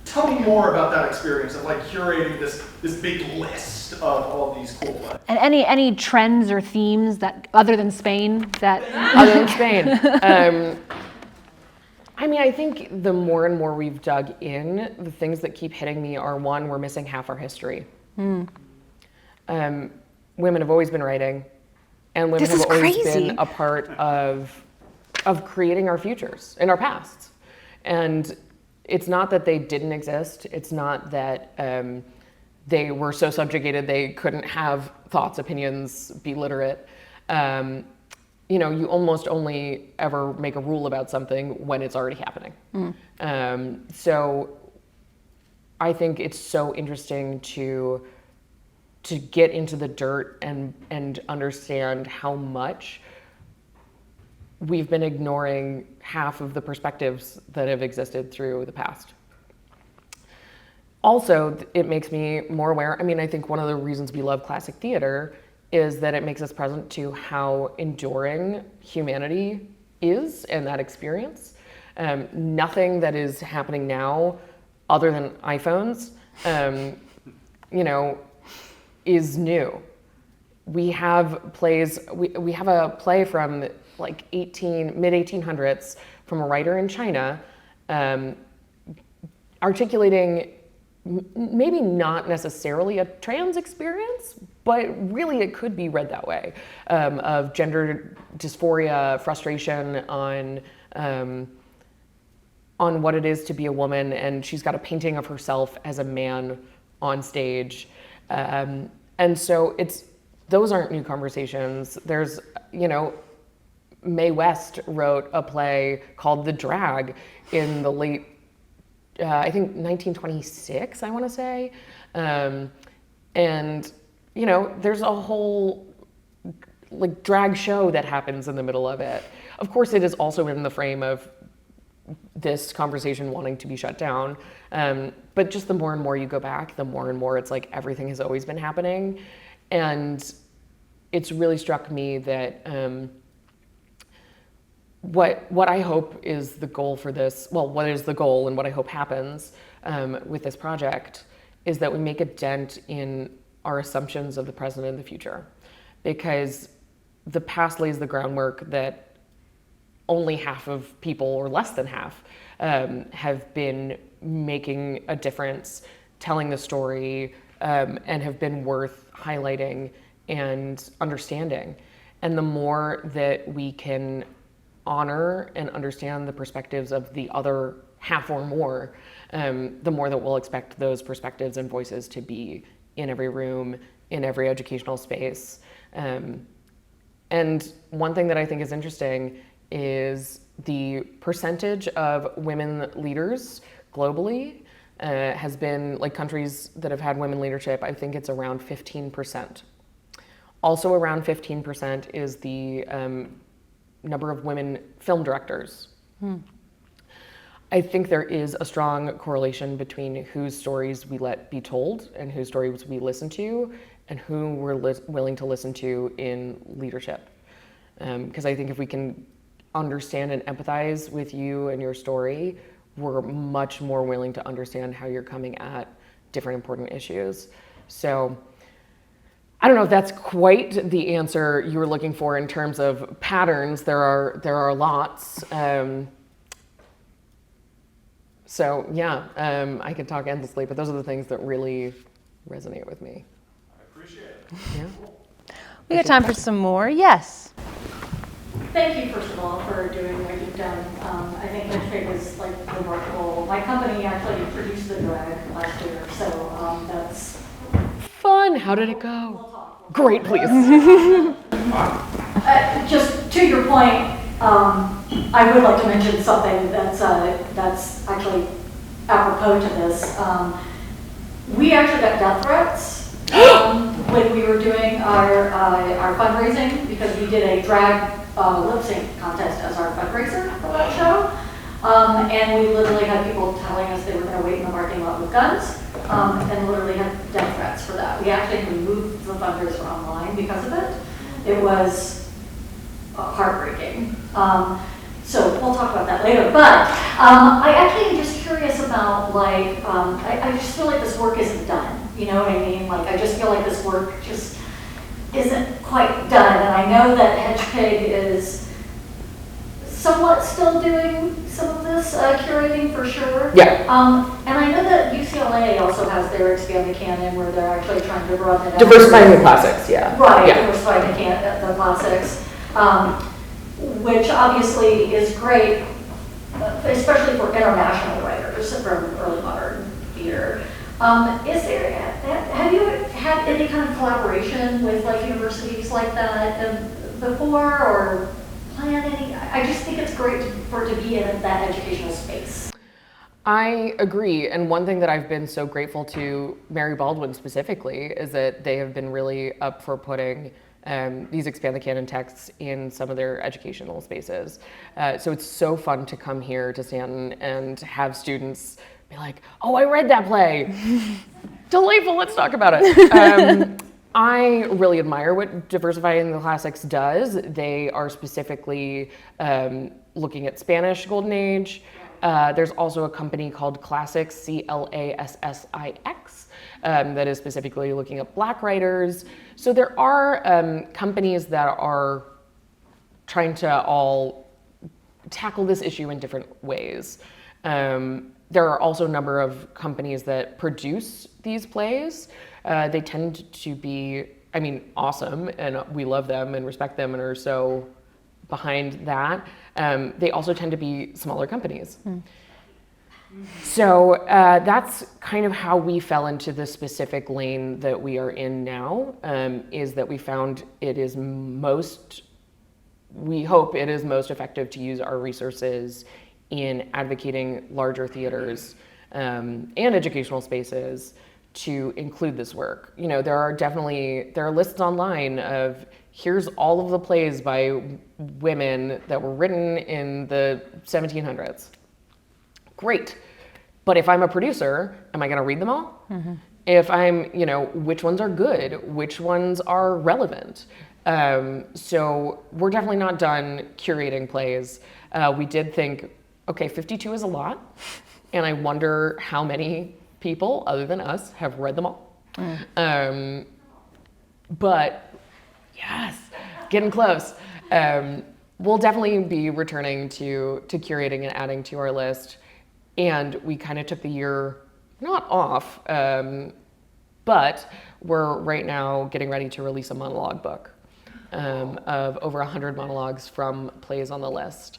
Tell me more about that experience of like curating this big list of all of these cool plays. And any trends or themes that other than Spain that Other than Spain. I mean, I think the more and more we've dug in, the things that keep hitting me are, one, we're missing half our history. Women have always been writing, and women This have is always crazy. been a part of creating our futures and our pasts. And it's not that they didn't exist. It's not that they were so subjugated they couldn't have thoughts, opinions, be literate. You know, you almost only ever make a rule about something when it's already happening. So I think it's so interesting to get into the dirt and understand how much we've been ignoring half of the perspectives that have existed through the past. Also, it makes me more aware. I mean, I think one of the reasons we love classic theater is that it makes us present to how enduring humanity is and that experience. Nothing that is happening now, other than iPhones, you know, is new. We have plays. We have a play from like mid 1800s from a writer in China, articulating maybe not necessarily a trans experience, but really it could be read that way, of gender dysphoria, frustration on what it is to be a woman, and she's got a painting of herself as a man on stage. And so those aren't new conversations. There's, you know, Mae West wrote a play called The Drag in the late, I think 1926, I want to say. And, you know, there's a whole like drag show that happens in the middle of it. Of course, it is also in the frame of this conversation wanting to be shut down. But just the more and more you go back, the more and more it's like everything has always been happening. And it's really struck me that what I hope is the goal for this, well, what is the goal and what I hope happens with this project is that we make a dent in our assumptions of the present and the future. Because the past lays the groundwork that only half of people, or less than half, have been making a difference, telling the story, and have been worth highlighting and understanding. And the more that we can honor and understand the perspectives of the other half or more, the more that we'll expect those perspectives and voices to be in every room, in every educational space. And one thing that I think is interesting is the percentage of women leaders globally has been, like countries that have had women leadership, I think it's around 15%. Also around 15% is the number of women film directors. I think there is a strong correlation between whose stories we let be told and whose stories we listen to and who we're willing to listen to in leadership. Because I think if we can understand and empathize with you and your story, we're much more willing to understand how you're coming at different important issues. So I don't know if that's quite the answer you were looking for in terms of patterns. There are lots. So yeah, I could talk endlessly, but those are the things that really resonate with me. I appreciate it. Yeah. we got time for some more? Yes. Thank you, first of all, for doing what you've done. I think Hitchcock is like remarkable. My company actually produced the drag last year, so that's Fun. How did it go? Great, please. just to your point. I would like to mention something that's actually apropos to this. We actually got death threats when we were doing our fundraising, because we did a drag lip sync contest as our fundraiser for that show. And we literally had people telling us they were going to wait in the parking lot with guns, and literally had death threats for that. We actually removed the fundraiser online because of it. It was heartbreaking. So we'll talk about that later. But I actually am just curious about, like, I just feel like this work isn't done. You know what I mean? Like, I just feel like this work just isn't quite done. And I know that Hedgepig is somewhat still doing some of this curating for sure. Yeah. And I know that UCLA also has their Expand the Canon, where they're actually trying to run it. Diversifying the classics, yeah. Right, Yeah. diversifying the classics, which obviously is great, especially for international writers from early modern theater. Have you had any kind of collaboration with like universities like that before, or plan any? I just think it's great for it to be in that educational space. I agree, and one thing that I've been so grateful to Mary Baldwin specifically is that they have been really up for putting these Expand the Canon texts in some of their educational spaces. So it's so fun to come here to Stanton and have students be like, oh, I read that play. Delightful, let's talk about it. I really admire what Diversifying the Classics does. They are specifically looking at Spanish Golden Age. There's also a company called Classix, CLASSIX, that is specifically looking at Black writers. So there are companies that are trying to all tackle this issue in different ways. There are also a number of companies that produce these plays. They tend to be, I mean, awesome, and we love them and respect them and are so behind that. They also tend to be smaller companies. So that's kind of how we fell into the specific lane that we are in now, is that we found it is we hope it is most effective to use our resources in advocating larger theaters and educational spaces to include this work. You know, there are lists online of here's all of the plays by women that were written in the 1700s. Great. But if I'm a producer, am I going to read them all? Mm-hmm. If I'm, which ones are good? Which ones are relevant? So we're definitely not done curating plays. We did think, okay, 52 is a lot. And I wonder how many people other than us have read them all. But yes, getting close. We'll definitely be returning to curating and adding to our list. And we kind of took the year, not off, but we're right now getting ready to release a monologue book of over 100 monologues from plays on the list.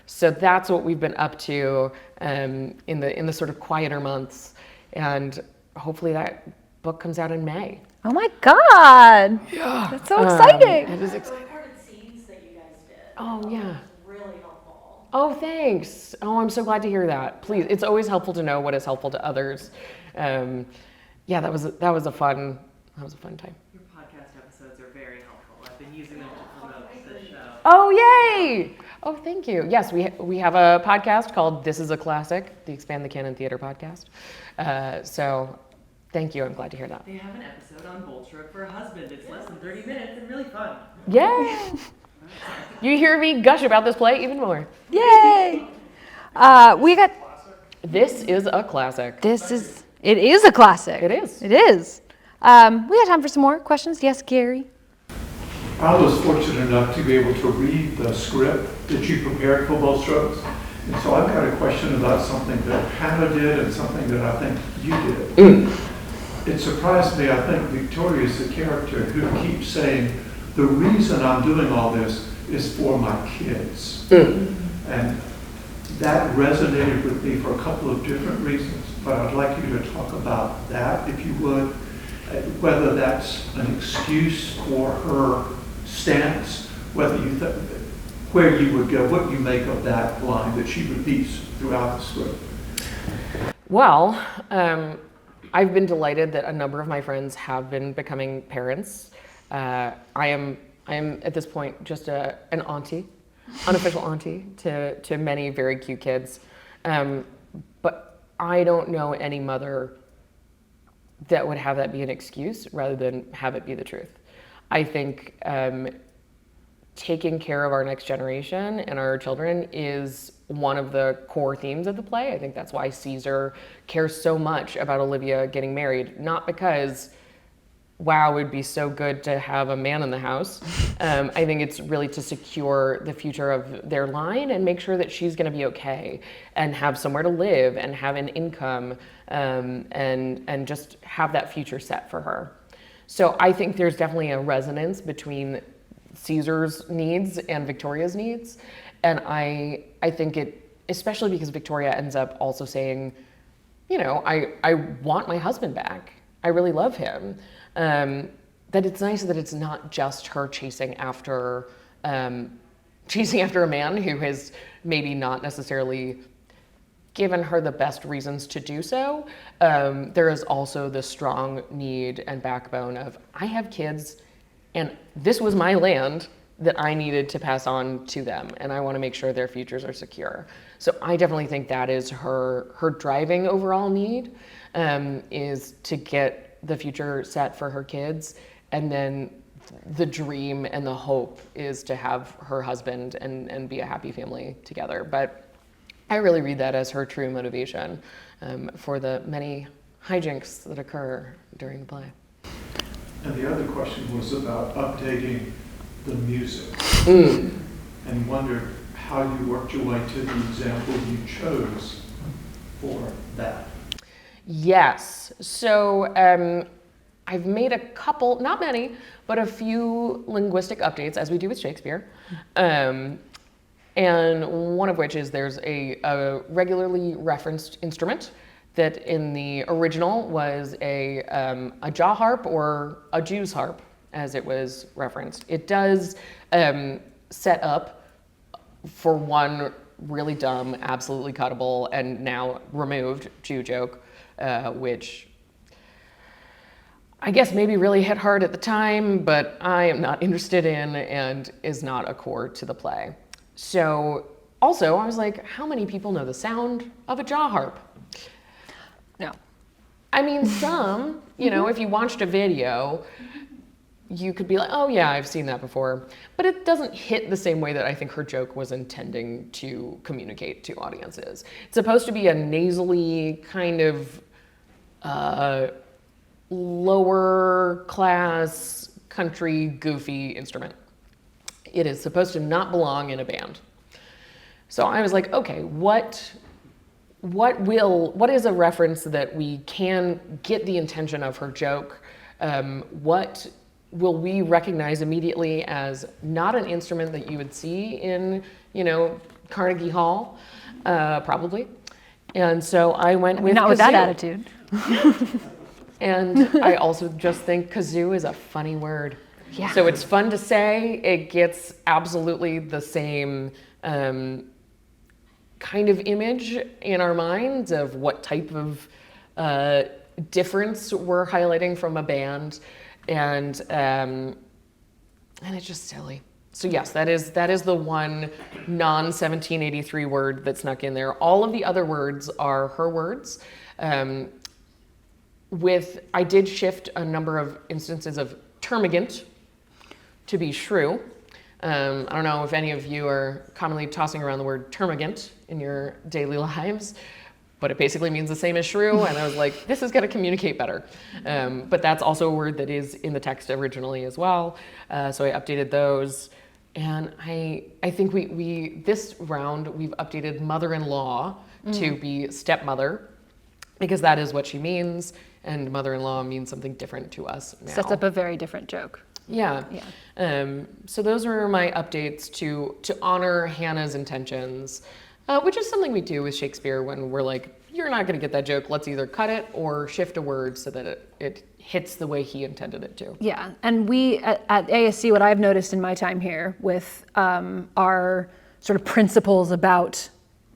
So that's what we've been up to in the sort of quieter months. And hopefully that book comes out in May. Oh my God! Yeah. That's so exciting. It is exciting. The recorded scenes that you guys did. Oh yeah. Really helpful. Oh, thanks. Oh, I'm so glad to hear that. Please, it's always helpful to know what is helpful to others. Yeah, that was a fun time. Your podcast episodes are very helpful. I've been using them to promote the show. Oh, yay! Oh, thank you. Yes, we have a podcast called This Is a Classic, the Expand the Canon Theater podcast. So thank you. I'm glad to hear that. They have an episode on Bolshevik for a Husband. It's less than 30 minutes and really fun. Yay! You hear me gush about this play even more. Yay! We got. This is a classic. It is a classic. It is. It is. We got time for some more questions. Yes, Gary. I was fortunate enough to be able to read the script that you prepared for both shows. And so I've got a question about something that Hannah did and something that I think you did. It surprised me. I think Victoria is the character who keeps saying, the reason I'm doing all this is for my kids. And that resonated with me for a couple of different reasons, but I'd like you to talk about that, if you would, whether that's an excuse for her stance, whether you where you would go, what you make of that line that she repeats throughout the script. Well, I've been delighted that a number of my friends have been becoming parents. I am at this point just an auntie, unofficial auntie to many very cute kids. But I don't know any mother that would have that be an excuse rather than have it be the truth. I think taking care of our next generation and our children is one of the core themes of the play. I think that's why Caesar cares so much about Olivia getting married, not because, wow, it would be so good to have a man in the house. I think it's really to secure the future of their line and make sure that she's gonna be okay and have somewhere to live and have an income and just have that future set for her. So I think there's definitely a resonance between Caesar's needs and Victoria's needs. And I think it, especially because Victoria ends up also saying, you know, I want my husband back. I really love him. That it's nice that it's not just her chasing after a man who has maybe not necessarily given her the best reasons to do so. There is also the strong need and backbone of, I have kids and this was my land that I needed to pass on to them, and I want to make sure their futures are secure. So I definitely think that is her driving overall need, is to get the future set for her kids, and then the dream and the hope is to have her husband and be a happy family together. But I really read that as her true motivation for the many hijinks that occur during the play. And the other question was about updating the music, and wondered how you worked your way to the example you chose for that. Yes, so I've made a couple, not many, but a few linguistic updates, as we do with Shakespeare. And one of which is there's a regularly referenced instrument that in the original was a jaw harp or a Jew's harp, as it was referenced. It does set up for one really dumb, absolutely cuttable, and now removed Jew joke, which I guess maybe really hit hard at the time, but I am not interested in and is not a core to the play. So also I was like, how many people know the sound of a jaw harp? No. I mean, some, you know, if you watched a video, you could be like, oh yeah, I've seen that before. But it doesn't hit the same way that I think her joke was intending to communicate to audiences. It's supposed to be a nasally kind of lower class country goofy instrument. It is supposed to not belong in a band. So I was like, okay, what is a reference that we can get the intention of her joke? What will we recognize immediately as not an instrument that you would see in, you know, Carnegie Hall, probably. And so I went with not kazoo. with that attitude. And I also just think kazoo is a funny word. Yeah. So it's fun to say. It gets absolutely the same kind of image in our minds of what type of difference we're highlighting from a band, and it's just silly. So yes, that is the one non-1783 word that snuck in there. All of the other words are her words. I did shift a number of instances of termagant to be shrew. I don't know if any of you are commonly tossing around the word termagant in your daily lives, but it basically means the same as shrew, and I was like, this is gonna communicate better. But that's also a word that is in the text originally as well, so I updated those. And I think this round, we've updated mother-in-law to be stepmother, because that is what she means, and mother-in-law means something different to us now. Sets up a very different joke. Yeah. So those were my updates to honor Hannah's intentions, Which is something we do with Shakespeare when we're like, you're not going to get that joke. Let's either cut it or shift a word so that it hits the way he intended it to. Yeah, and we at ASC, what I've noticed in my time here with our sort of principles about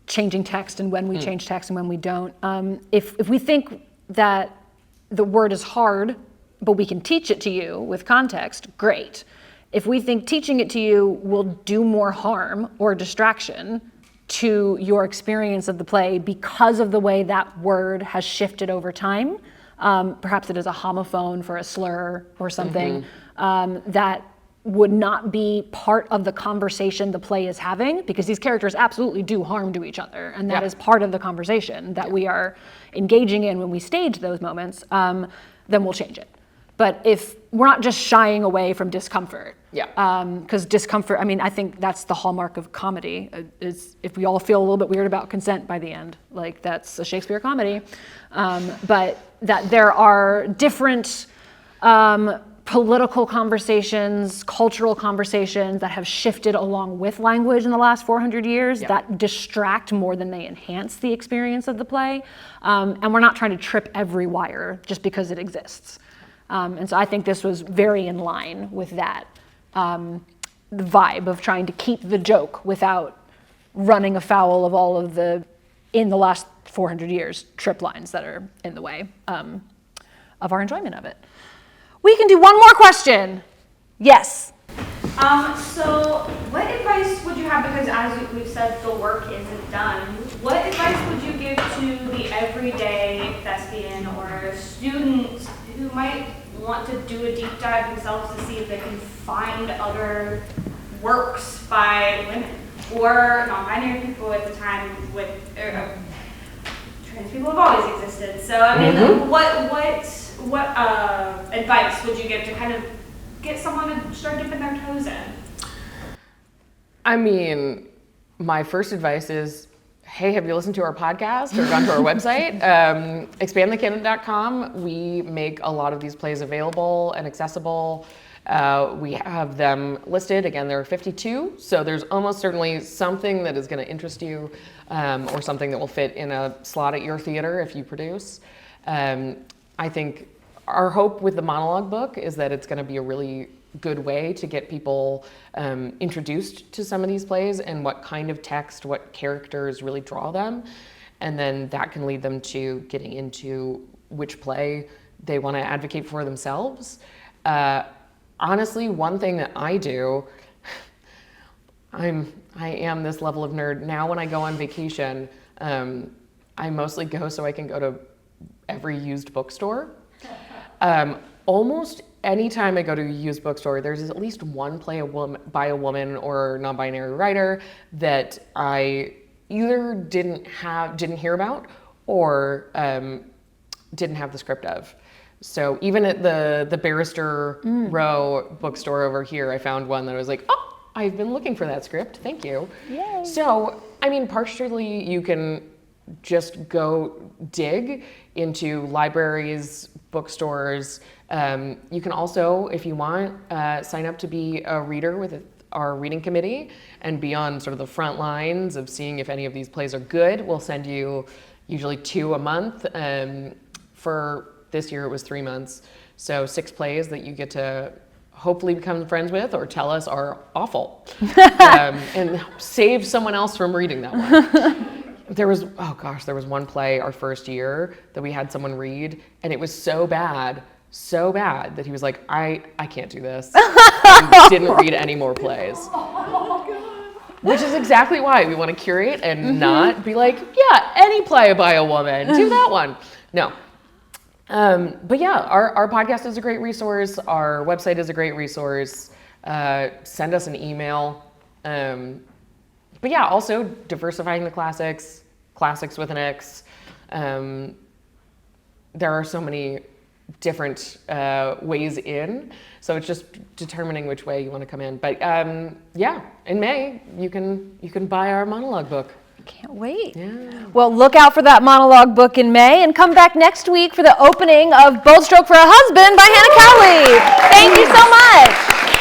changing text and when we change text and when we don't, if we think that the word is hard, but we can teach it to you with context, great. If we think teaching it to you will do more harm or distraction to your experience of the play because of the way that word has shifted over time, perhaps it is a homophone for a slur or something, that would not be part of the conversation the play is having, because these characters absolutely do harm to each other, and that is part of the conversation that we are engaging in when we stage those moments, then we'll change it. But if we're not just shying away from discomfort, because discomfort, I mean, I think that's the hallmark of comedy, is if we all feel a little bit weird about consent by the end, like that's a Shakespeare comedy. But that there are different political conversations, cultural conversations that have shifted along with language in the last 400 years that distract more than they enhance the experience of the play. And we're not trying to trip every wire just because it exists. And so I think this was very in line with that the vibe of trying to keep the joke without running afoul of all of the, in the last 400 years, trip lines that are in the way of our enjoyment of it. We can do one more question. Yes. So what advice would you have, because as we've said, the work isn't done, what advice would you give to the everyday thespian or student who might want to do a deep dive themselves to see if they can find other works by women or non-binary people at the time with trans people have always existed. So I mean, what advice would you give to kind of get someone to start dipping their toes in? I mean, my first advice is, hey, have you listened to our podcast or gone to our website? expandthecanon.com. We make a lot of these plays available and accessible. We have them listed. Again, there are 52, so there's almost certainly something that is going to interest you or something that will fit in a slot at your theater if you produce. I think our hope with the monologue book is that it's going to be a really good way to get people introduced to some of these plays and what kind of text, what characters really draw them. And then that can lead them to getting into which play they want to advocate for themselves. Honestly, one thing that I do, I am this level of nerd. Now when I go on vacation, I mostly go so I can go to every used bookstore. Almost anytime I go to a used bookstore, there's at least one play by a woman or non-binary writer that I either didn't hear about or didn't have the script of. So even at the Barrister Row bookstore over here, I found one that I was like, oh, I've been looking for that script. Thank you. Yay. So, I mean, partially you can just go dig into libraries, bookstores. You can also, if you want, sign up to be a reader with our reading committee and be on sort of the front lines of seeing if any of these plays are good. We'll send you usually 2 a month. For this year, it was 3 months. So 6 plays that you get to hopefully become friends with or tell us are awful and save someone else from reading that one. There was one play our first year that we had someone read, and it was so bad that he was like, I can't do this. And didn't read any more plays. Which is exactly why we want to curate and not be like, yeah, any play by a woman, do that one. No. But yeah, our podcast is a great resource. Our website is a great resource. Send us an email. But yeah, also diversifying the classics with an X. There are so many different ways in, so it's just determining which way you want to come in. But yeah, in May you can buy our monologue book. Can't wait. Yeah. Well, look out for that monologue book in May and come back next week for the opening of Bold Stroke for a Husband by Hannah Cowley. Thank you so much.